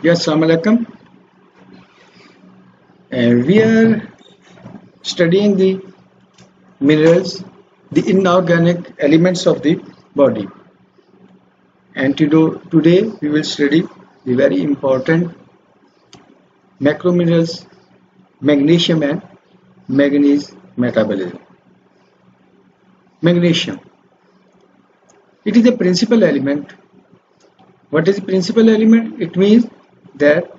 Yes, Assalamu alaikum. We are studying the minerals, the inorganic elements of the body. And today we will study the very important macrominerals, magnesium and manganese metabolism. Magnesium. It is a principal element. What is the principal element? It means that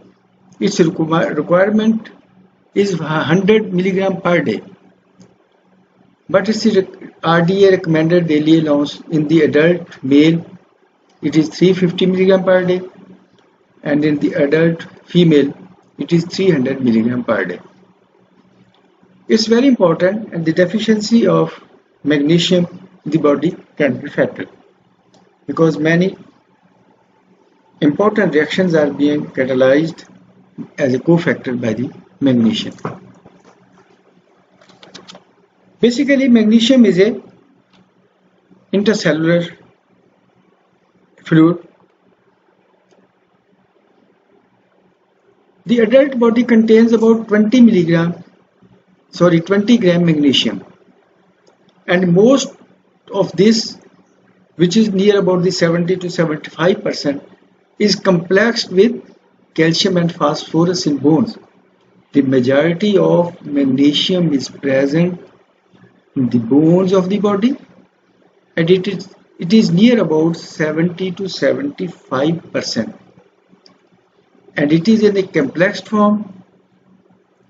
its requirement is 100 milligram per day. But its RDA recommended daily allowance in the adult male, it is 350 milligram per day, and in the adult female, it is 300 milligram per day. It's very important, and the deficiency of magnesium in the body can be fatal because many important reactions are being catalyzed as a cofactor by the magnesium. Basically, magnesium is a intercellular fluid. The adult body contains about 20 gram magnesium, and most of this, which is near about the 70 to 75%, is complexed with calcium and phosphorus in bones. The majority of magnesium is present in the bones of the body, and it is near about 70 to 75%, and it is in a complex form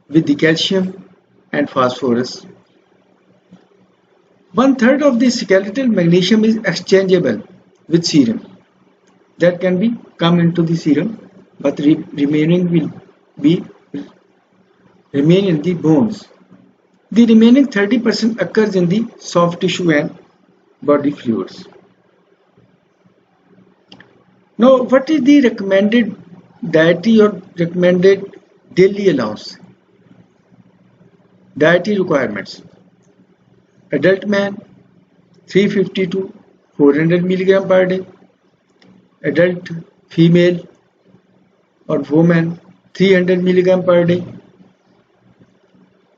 with the calcium and phosphorus. 1/3 of the skeletal magnesium is exchangeable with serum. That can be come into the serum, but remaining will remain in the bones. The remaining 30% occurs in the soft tissue and body fluids. Now, what is the recommended dietary or recommended daily allowance? Dietary requirements. Adult man 350 to 400 milligram per day. Adult female or woman 300 milligram per day.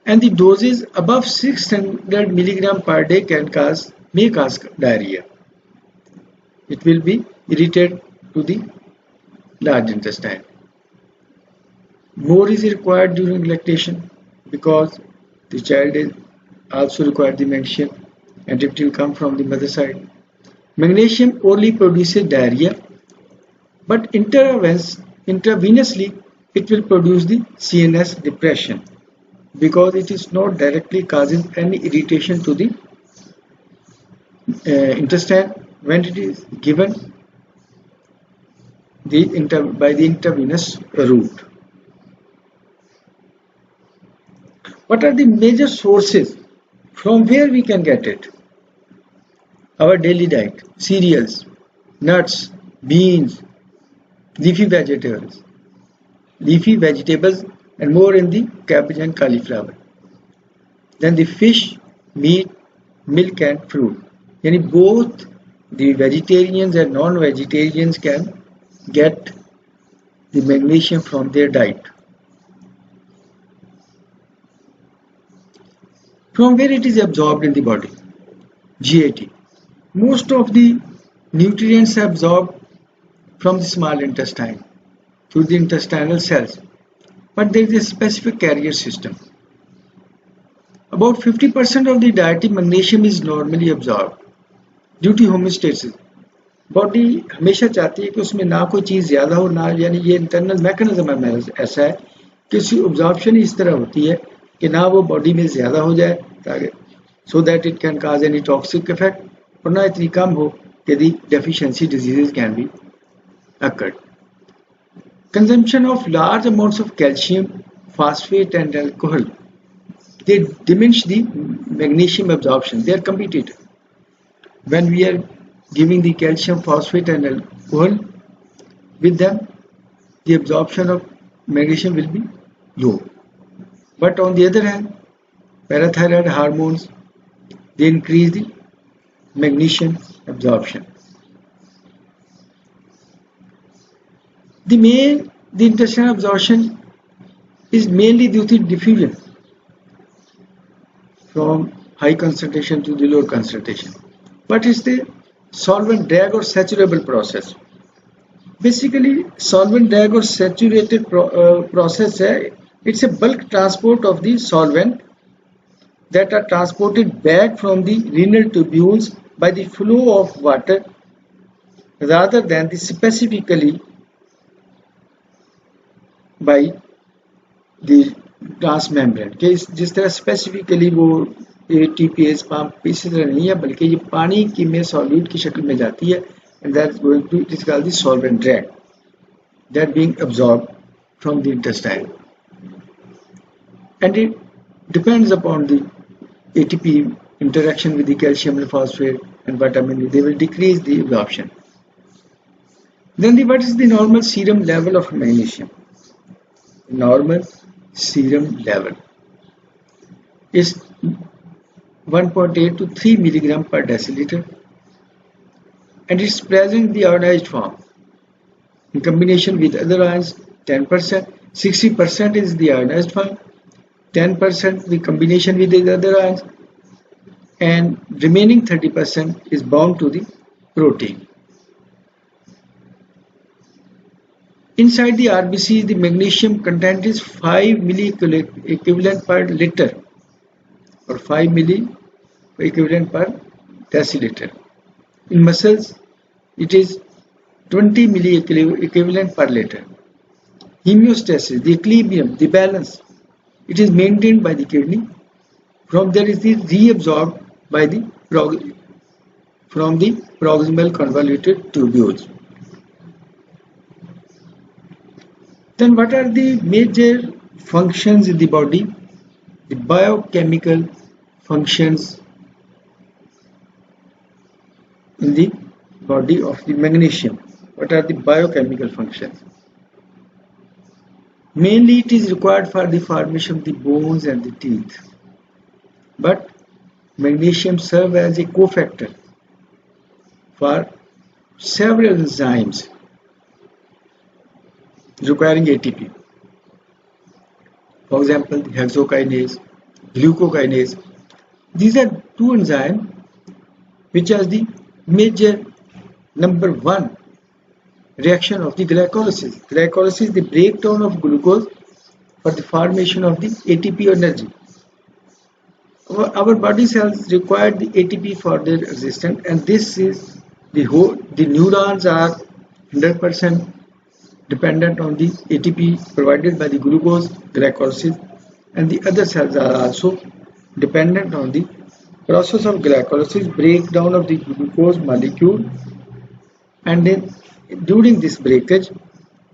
And the doses above 600 milligram per day may cause diarrhea. It will be irritated to the large intestine. More is required during lactation because the child is also required the magnesium, and it will come from the mother side. Magnesium only produces diarrhea, but intravenously it will produce the CNS depression because it is not directly causing any irritation to the intestine when it is given by the intravenous route. What are the major sources from where we can get it? Our daily diet: cereals, nuts, beans, leafy vegetables, and more in the cabbage and cauliflower. Then the fish, meat, milk and fruit. Yani both the vegetarians and non-vegetarians can get the magnesium from their diet. From where it is absorbed in the body? GAT. Most of the nutrients are absorbed from the small intestine through the intestinal cells, but there is a specific carrier system. About 50% of the dietary magnesium is normally absorbed due to homeostasis. Body हमेशा चाहती है कि उसमें ना कोई चीज़ ज़्यादा हो ना, यानी ये इंटरनल मैकेनिज्म है मेरा ऐसा है कि उसकी ऑब्जॉर्प्शन इस तरह होती है कि ना वो बॉडी में ज़्यादा हो जाए ताकि so that it can cause any toxic effect, और ना इतनी कम हो कि the deficiency diseases can be occurred. Consumption of large amounts of calcium, phosphate and alcohol, they diminish the magnesium absorption. They are competitive. When we are giving the calcium, phosphate and alcohol with them, the absorption of magnesium will be low. But on the other hand, parathyroid hormones, they increase the magnesium absorption. The the intestinal absorption is mainly due to diffusion from high concentration to the low concentration. What is the solvent drag or saturable process? Basically, solvent drag or saturated process it's a bulk transport of the solvent that are transported back from the renal tubules by the flow of water rather than the specifically by the transmembrane के जिस तरह specifically वो ATPase pump इसी तरह नहीं है बल्कि ये पानी की में सॉल्यूट की शक्ल में जाती है and that's going to it is called the solvent drag that being absorbed from the intestine and it depends upon the ATP interaction with the calcium and phosphate and vitamin D. They will decrease the absorption. Then what is the normal serum level of magnesium? Normal serum level is 1.8 to 3 milligram per deciliter and it's present in the ionized form in combination with other ions 10%, 60% is the ionized form, 10% the combination with the other ions and remaining 30% is bound to the protein. Inside the RBC, the magnesium content is 5 milli equivalent per liter or 5 milli equivalent per deciliter. In muscles, it is 20 milli equivalent per liter. Homeostasis, the equilibrium, the balance, it is maintained by the kidney. From there is the reabsorbed by the from the proximal convoluted tubules. Then what are the major functions in the body? The biochemical functions in the body of the magnesium. What are the biochemical functions? Mainly it is required for the formation of the bones and the teeth. But magnesium serves as a cofactor for several enzymes requiring ATP. For example, the hexokinase, glucokinase. These are two enzymes which are the major number one reaction of the glycolysis. Glycolysis is the breakdown of glucose for the formation of the ATP energy. Our body cells require the ATP for their existence, and this is the neurons are 100% dependent on the ATP provided by the glucose glycolysis, and the other cells are also dependent on the process of glycolysis, breakdown of the glucose molecule, and then during this breakage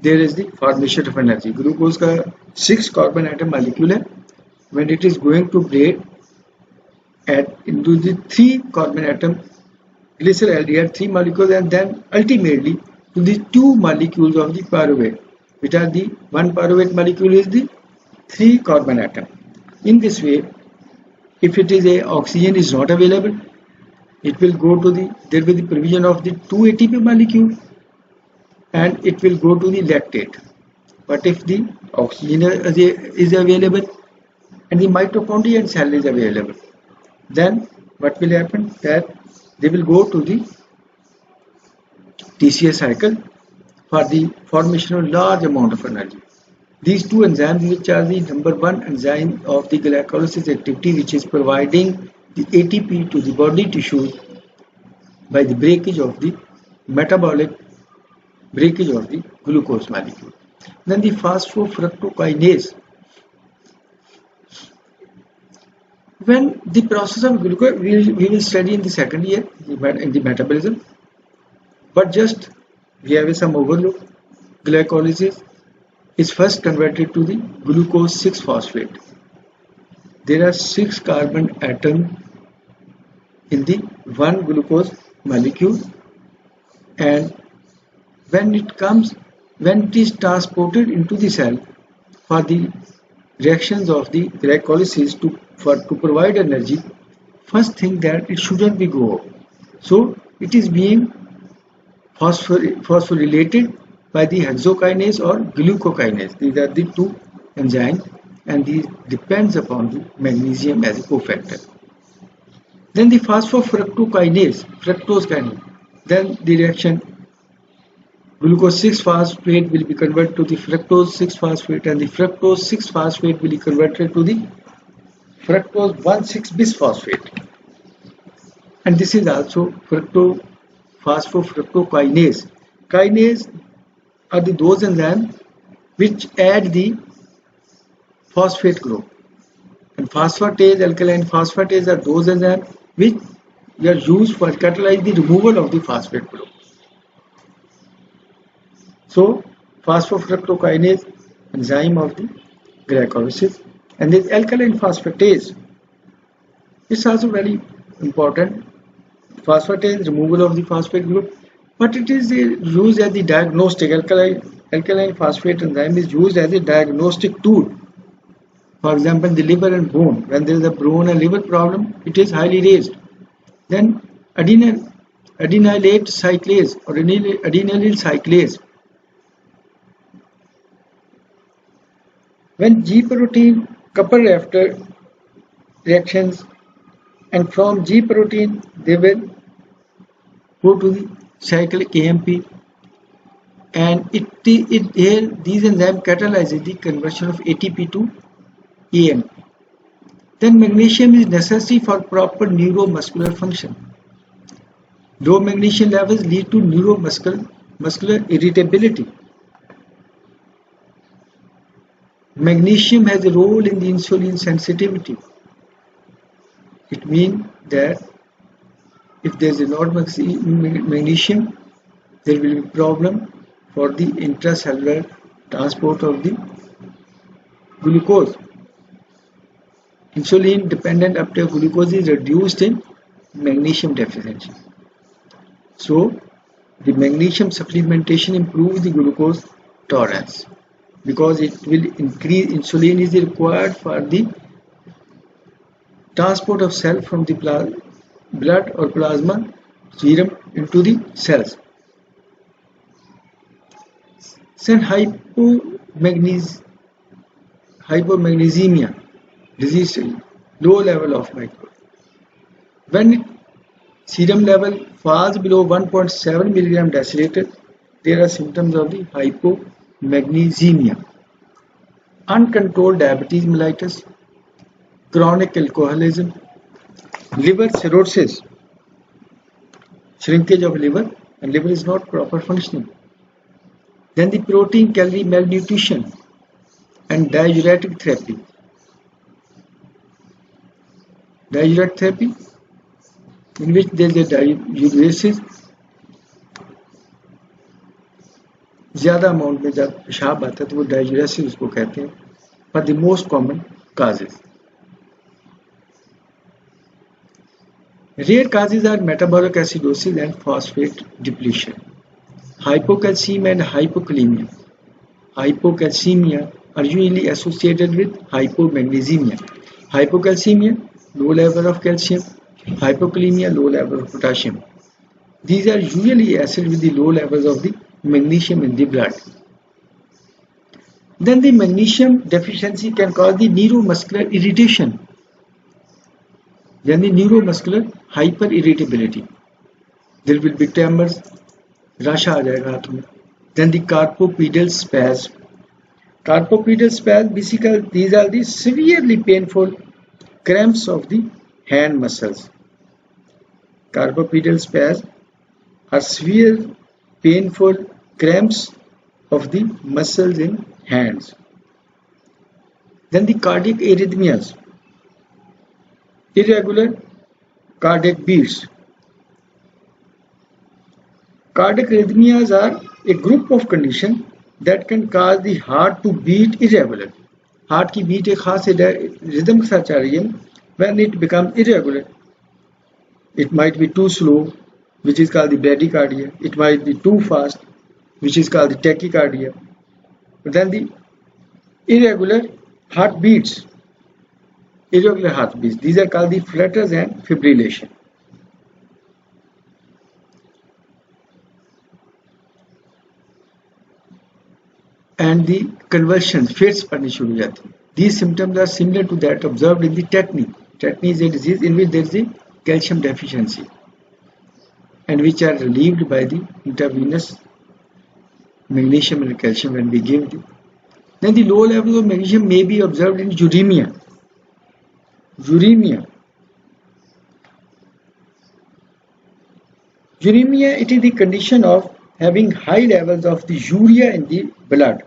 there is the formation of energy. Glucose का 6 carbon atom molecule है. When it is going to break into the 3 carbon atom glyceraldehyde 3 molecules and then ultimately to the 2 molecules of the pyruvate, which are the one pyruvate molecule is the 3 carbon atom. In this way, if it is a oxygen is not available, it will go to there will be the provision of the 2 ATP molecule and it will go to the lactate. But if the oxygen is available and the mitochondria and cell is available, then what will happen? That they will go to the TCA cycle for the formation of large amount of energy. These two enzymes, which are the number one enzyme of the glycolysis activity, which is providing the ATP to the body tissues by the breakage of the metabolic breakage of the glucose molecule. Then the phosphofructokinase. When the process of glucose, we will study in the second year in the metabolism, but just we have some overlook. Glycolysis is first converted to the glucose 6-phosphate. There are 6 carbon atoms in the one glucose molecule, and when it is transported into the cell for the reactions of the glycolysis to provide energy, first thing that it shouldn't be go up. So it is being phosphorylated by the hexokinase or glucokinase. These are the two enzymes, and these depends upon the magnesium as a cofactor. Then the phosphofructokinase, fructose kinase, then the reaction glucose 6-phosphate will be converted to the fructose 6-phosphate, and the fructose 6-phosphate will be converted to the fructose 1,6-bisphosphate. And this is also phosphofructokinase. Kinase are those enzymes which add the phosphate group. And phosphatase, alkaline phosphatase are those enzymes which are used for catalyze the removal of the phosphate group. So, phosphofructokinase, enzyme of the glycolysis, and this alkaline phosphatase is also very important. Phosphatase, removal of the phosphate group, but it is used as the diagnostic. Alkaline phosphate enzyme is used as a diagnostic tool. For example, the liver and bone. When there is a bone and liver problem, it is highly raised. Then adenylate cyclase or adenylyl cyclase. When G protein couple after reactions, and from G protein they will go to the cyclic AMP, and here these enzymes catalyzes the conversion of ATP to AMP. Then magnesium is necessary for proper neuromuscular function. Low magnesium levels lead to neuromuscular irritability. Magnesium has a role in the insulin sensitivity. It means that if there is a lot of magnesium, there will be problem for the intracellular transport of the glucose. Insulin dependent uptake of glucose is reduced in magnesium deficiency. So the magnesium supplementation improves the glucose tolerance, because it will increase. Insulin is required for the transport of cell from the blood or plasma serum into the cells. Then hypomagnesemia disease, low level of micro. When serum level falls below 1.7 mg deciliter, there are symptoms of the hypomagnesemia. Uncontrolled diabetes mellitus, chronic alcoholism, liver cirrhosis, shrinkage of liver, and liver is not proper functioning. Then the protein calorie malnutrition and diuretic therapy. Diuretic therapy, in which there is a diuresis, ज़्यादा amount में जब पेशाब आता है तो वो डाइजेसिस उसको कहते हैं, but the most common causes. Rare causes are metabolic acidosis and phosphate depletion, hypocalcemia and hypokalemia. Hypocalcemia are usually associated with hypomagnesemia. Hypocalcemia, low level of calcium. Hypokalemia, low level of potassium. These are usually associated with the low levels of the magnesium in the blood. Then the magnesium deficiency can cause the neuromuscular irritation, यानी neuromuscular hyperirritability. There will be tremors, rush आ जाएगा हाथ में. Then the carpopedal spasm. Carpopedal spasm, basically these are the severely painful cramps of the hand muscles. Carpopedal spasm are severe painful cramps of the muscles in hands. Then the cardiac arrhythmias, irregular cardiac beats. Cardiac arrhythmias are a group of conditions that can cause the heart to beat irregular. Heart की beat एक खास rhythm के साथ चल रही है. When it becomes irregular, it might be too slow, which is called the bradycardia. It might be too fast, which is called the tachycardia. But then the irregular heartbeats, these are called the flutters and fibrillation. and the convulsions, fits पड़नी शुरू हो जाती हैं. These symptoms are similar to that observed in the tetany. Tetany is a disease in which there is a calcium deficiency and which are relieved by the intravenous magnesium and calcium when we give them. Then the low levels of magnesium may be observed in uremia. Uremia. Uremia, it is the condition of having high levels of the urea in the blood.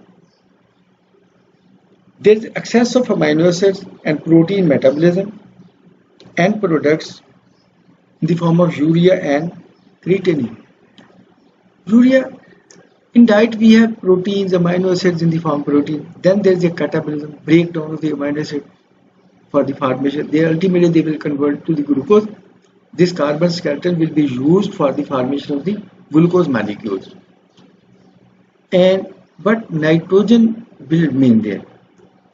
There is excess of amino acids and protein metabolism and products in the form of urea and creatinine. Urea, in diet we have proteins, amino acids in the form of protein. Then there is a catabolism, breakdown of the amino acid for the formation. Ultimately they will convert to the glucose. This carbon skeleton will be used for the formation of the glucose molecules. But nitrogen will remain there.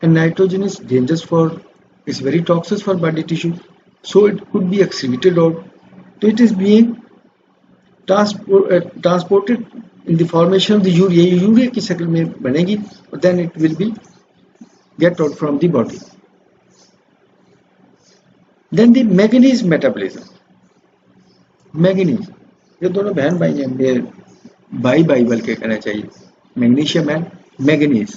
And nitrogen is dangerous it's very toxic for body tissue. So it could be excreted out. So it is being transported in the formation of the urea. Urea की शक्ल में बनेगी, then it will be get out from the body. Then the manganese metabolism. Manganese, ये दोनों बहन भाई हैं, भाई बल के कहना चाहिए, magnesium and manganese.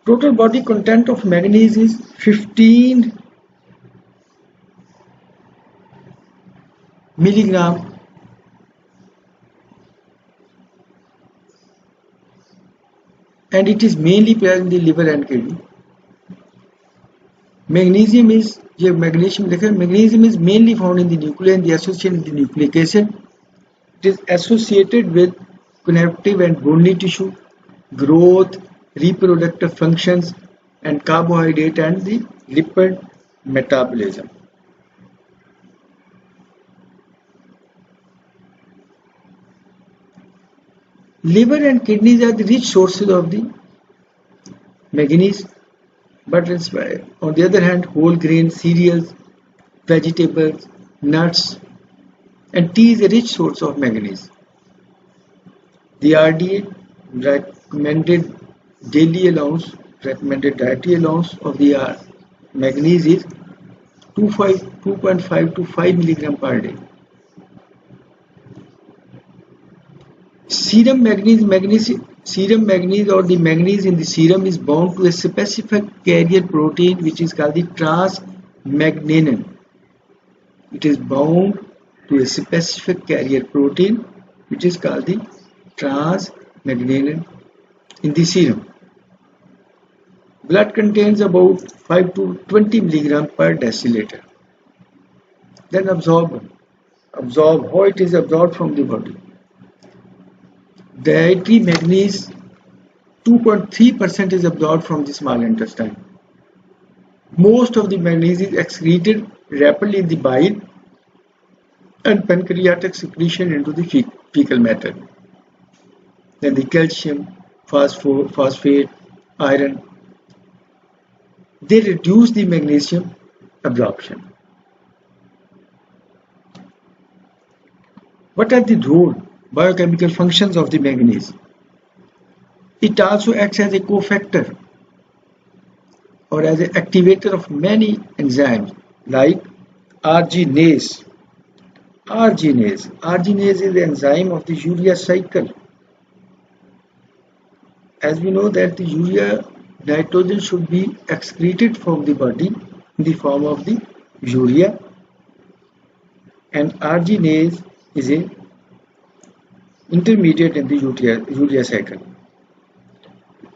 Total body content of manganese is 15 milligram and it is mainly present in the liver and kidney. Magnesium is magnesium is mainly found in the nuclei and the associated in the nucleic acid. It is associated with connective and bony tissue, growth, reproductive functions, and carbohydrate and the lipid metabolism. Liver and kidneys are the rich sources of the manganese, but on the other hand, whole grain cereals, vegetables, nuts, and tea is a rich source of manganese. The RDA recommended dietary allowance of the manganese is 2.5 to 5 milligram per day. Serum manganese or the manganese in the serum is bound to a specific carrier protein which is called the transmagnanin. It is bound to a specific carrier protein which is called the transmagnanin in the serum. Blood contains about 5 to 20 milligram per deciliter. Then absorb how it is absorbed from the body. Dietary manganese 2.3% is absorbed from the small intestine. Most of the manganese is excreted rapidly in the bile and pancreatic secretion into the fecal matter. Then the calcium, phosphate, iron, they reduce the magnesium absorption. What are the biochemical functions of the manganese? It also acts as a cofactor or as an activator of many enzymes like arginase. Arginase is the enzyme of the urea cycle. As we know that the urea nitrogen should be excreted from the body in the form of the urea, and arginase is a intermediate in the urea cycle.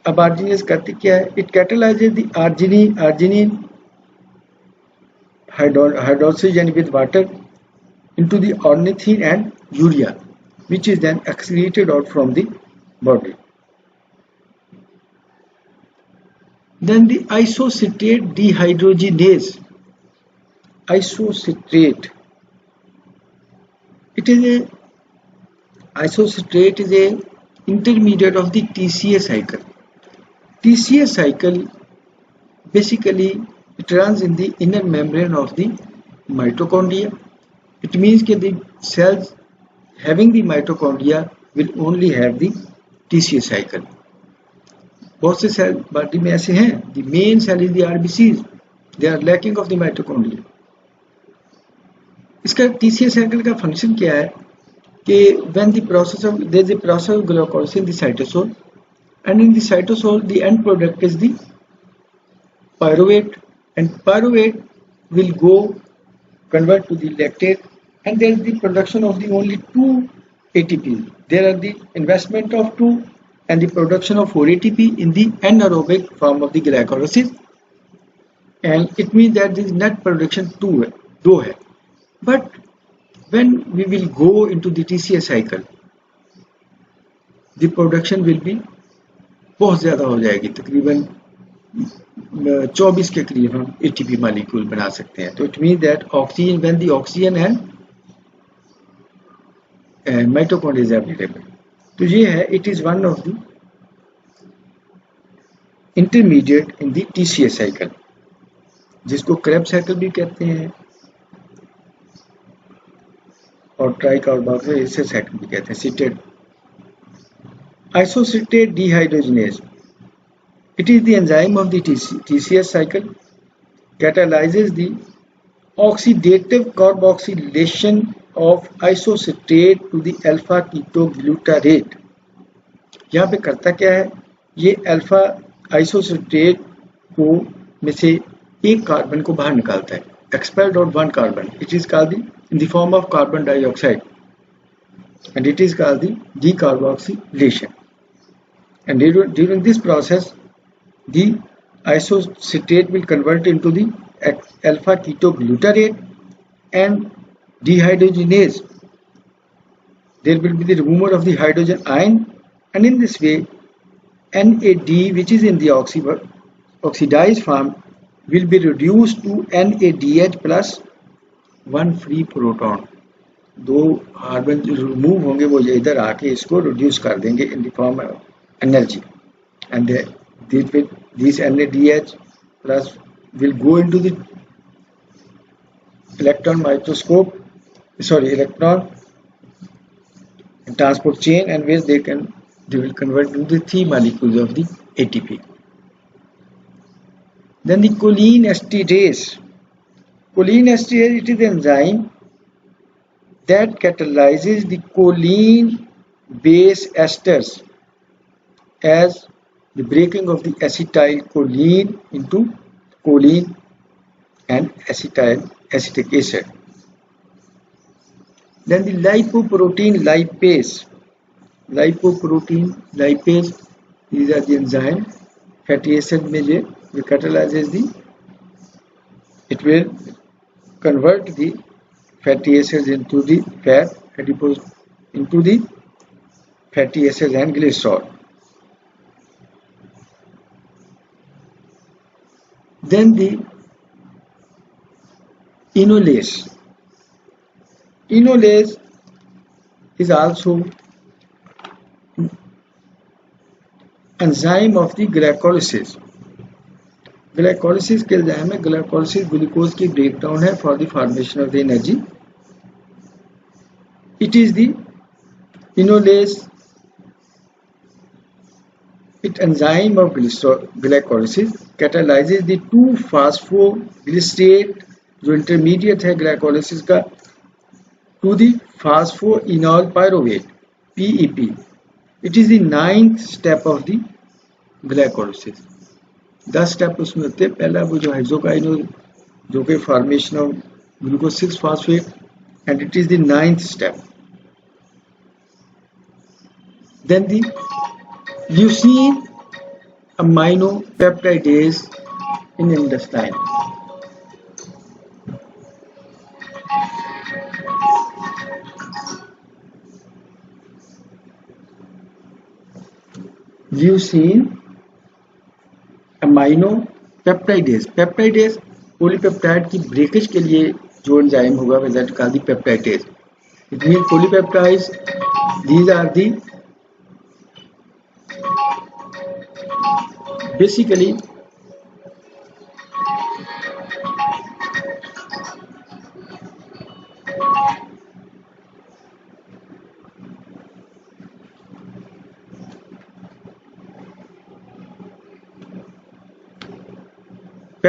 अब arginase करती क्या है? It catalyzes the arginine hydroxygen with water into the ornithine and urea, which is then excreted out from the body. Then the isocitrate dehydrogenase. Isocitrate is a intermediate of the TCA cycle. TCA cycle basically it runs in the inner membrane of the mitochondria. It means that the cells having the mitochondria will only have the TCA cycle. बहुत से cell body में ऐसे हैं, the main cell is the RBCs, they are lacking of the mitochondria. इसका TCA cycle का function क्या है कि when the process of there is a process of glycolysis in the cytosol, and in the cytosol the end product is the pyruvate, and pyruvate will go convert to the lactate, and there is the production of the only 2 ATP. There are the investment of 2 and the production of 4 ATP in the anaerobic form of the glycolysis, and it means that the net production 2 है. But when we will go into the TCA cycle, the production will be बहुत ज़्यादा हो जाएगी, तकरीबन 24 के करीब हम ATP molecule बना सकते हैं. तो it mean that oxygen when the oxygen and mitochondria is available. तो ये है, it is one of the intermediate in the TCA cycle, जिसको क्रेब्स साइकिल भी कहते हैं और ट्राइकार्बोक्सिलेज साइकिल भी कहते हैं. Seated isocitrate dehydrogenase, it is the enzyme of the TCS cycle, catalyzes the oxidative carboxylation of isocitrate to the alpha ketoglutarate. यहाँ पे करता क्या है, ये अल्फा आइसोसिट्रेट को में से एक कार्बन को बाहर निकालता है, expelled out one carbon. It is called in the form of carbon dioxide, and it is called the decarboxylation. And during this process, the isocitrate will convert into the alpha ketoglutarate and dehydrogenase. There will be the removal of the hydrogen ion, and in this way, NAD, which is in the oxidized form, will be reduced to NADH plus 1 free proton. 2 carbon जो remove होंगे वो ये इधर आके इसको reduce कर देंगे in the form of energy, and this NADH plus will go into the electron transport chain, and where they will convert into the 3 molecules of the ATP. Then the choline esterase. Choline esterase, it is the enzyme that catalyzes the choline base esters as the breaking of the acetylcholine into choline and acetic acid. Then the lipoprotein lipase. These are the enzyme fatty acid में जो catalyzes it will convert the fatty acids into the fat, adipose into the fatty acids and glycerol. Then the enolase. Enolase is also enzyme of the glycolysis. Glycolysis के enzyme में glycolysis glucose की breakdown है for the formation of the energy. It is the enolase, it enzyme of glycolysis catalyzes the 2-phosphoglycerate जो intermediate है glycolysis का to the phosphoenol pyruvate PEP. It is the 9th step of the glycolysis. 10 step उसमें होते हैं. पहला वो जो hexokinase जो कि formation of glucose 6 phosphate, and it is the 9th step. Then the leucine amino peptidase in intestine. Leucine amino peptidase. Peptidase polypeptide की breakage के लिए जो एंजाइम होगा वह that called the peptidase. It mean polypeptides, these are the basically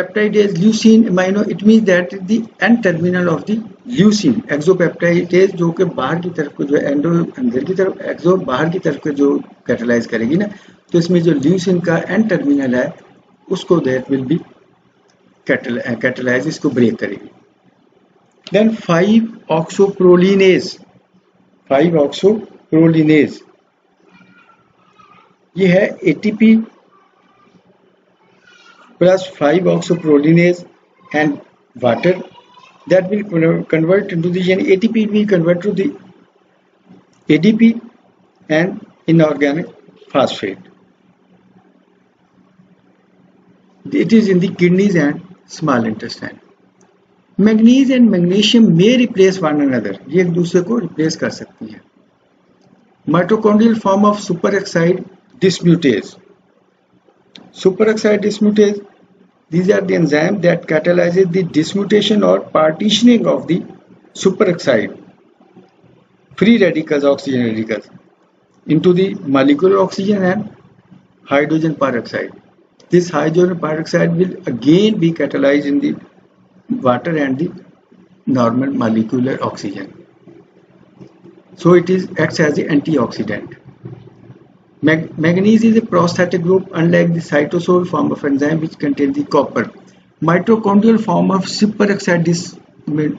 Peptidase leucine amino, it means that the end terminal of the leucine. Exopeptidase जो कि बाहर की तरफ को जो एंडो अंदर की तरफ, एक्सो बाहर की तरफ को जो कैटलाइज करेगी ना, तो इसमें जो ल्यूसिन का एंड टर्मिनल है उसको दैट विल बी कैटलाइज, इसको ब्रेक करेगी. देन 5-oxoprolinase, 5-oxoprolinase ये है ATP plus 5-oxoprolinase and water that will convert into the ATP will convert to the ADP and inorganic phosphate. It is in the kidneys and small intestine. Manganese and magnesium may replace one another. ये एक दूसरे को replace कर सकती है. Mitochondrial form of superoxide dismutase. Superoxide dismutase, these are the enzymes that catalyzes the dismutation or partitioning of the superoxide free radicals, oxygen radicals, into the molecular oxygen and hydrogen peroxide. This hydrogen peroxide will again be catalyzed in the water and the normal molecular oxygen. So it acts as an antioxidant. Manganese is a prosthetic group, unlike the cytosol form of enzyme which contains the copper. Mitochondrial form of superoxide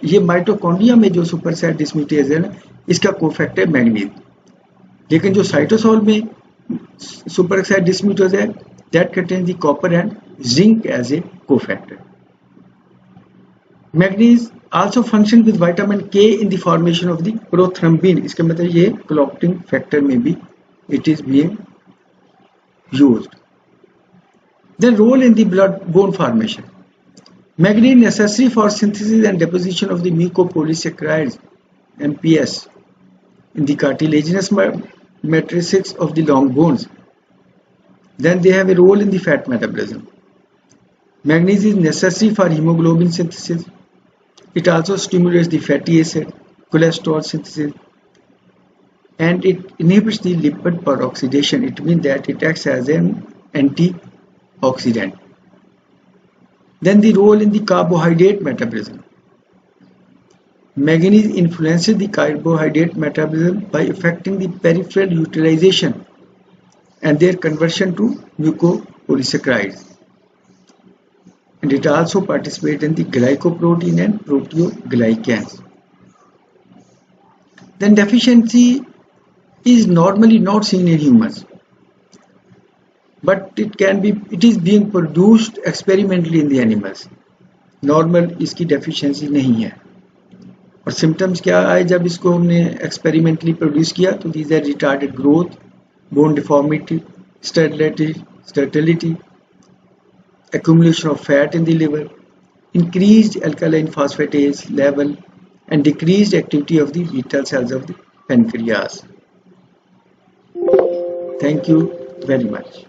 ये mitochondria में जो superoxide dismutase है ना, इसका cofactor manganese. लेकिन जो cytosol में superoxide dismutase है, that contains the copper and zinc as a cofactor. Manganese also functions with vitamin K in the formation of the prothrombin. इसका मतलब ये clotting factor में भी it is being used. The role in the blood bone formation. Manganese necessary for synthesis and deposition of the mucopolysaccharides (MPS) in the cartilaginous matrices of the long bones. Then they have a role in the fat metabolism. Manganese is necessary for hemoglobin synthesis. It also stimulates the fatty acid, cholesterol synthesis, and it inhibits the lipid peroxidation. It means that it acts as an antioxidant. Then the role in the carbohydrate metabolism. Manganese influences the carbohydrate metabolism by affecting the peripheral utilization and their conversion to mucopolysaccharides. And it also participates in the glycoprotein and proteoglycans. Then deficiency is normally not seen in humans, but it is being produced experimentally in the animals. Normal इसकी deficiency नहीं है. और symptoms क्या आए जब इसको हमने experimentally produce किया? तो these are retarded growth, bone deformity, sterility, accumulation of fat in the liver, increased alkaline phosphatase level, and decreased activity of the beta cells of the pancreas. Thank you very much.